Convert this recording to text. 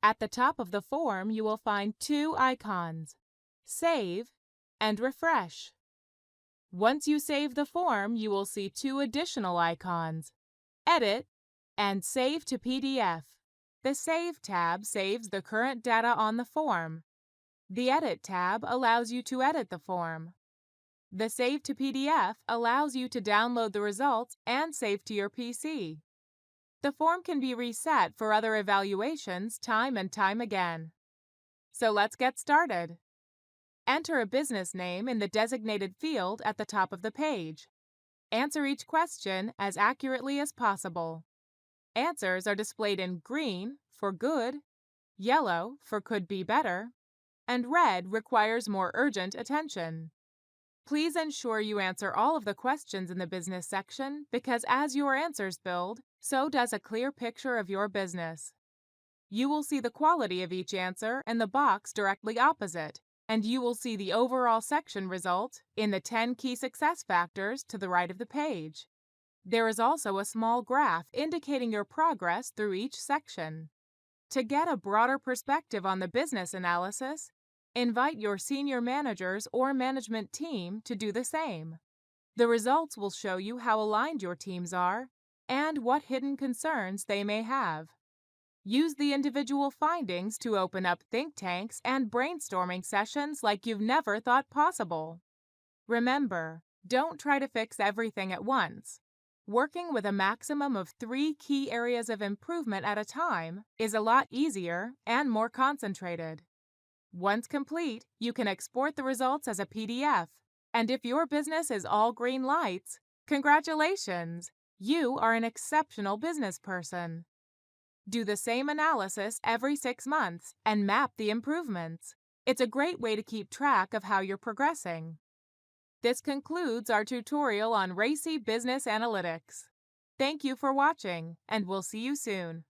At the top of the form, you will find two icons, Save and Refresh. Once you save the form, you will see two additional icons, Edit and Save to PDF. The Save tab saves the current data on the form. The Edit tab allows you to edit the form. The Save to PDF allows you to download the results and save to your PC. The form can be reset for other evaluations time and time again. So let's get started. Enter a business name in the designated field at the top of the page. Answer each question as accurately as possible. Answers are displayed in green for good, yellow for could be better, and red requires more urgent attention. Please ensure you answer all of the questions in the business section because as your answers build, so does a clear picture of your business. You will see the quality of each answer in the box directly opposite, and you will see the overall section result in the 10 key success factors to the right of the page. There is also a small graph indicating your progress through each section. To get a broader perspective on the business analysis, invite your senior managers or management team to do the same. The results will show you how aligned your teams are and what hidden concerns they may have. Use the individual findings to open up think tanks and brainstorming sessions like you've never thought possible. Remember, don't try to fix everything at once. Working with a maximum of 3 key areas of improvement at a time is a lot easier and more concentrated. Once complete, you can export the results as a PDF. And if your business is all green lights, congratulations! You are an exceptional business person. Do the same analysis every 6 months and map the improvements. It's a great way to keep track of how you're progressing. This concludes our tutorial on RACI Business Analytics. Thank you for watching, and we'll see you soon.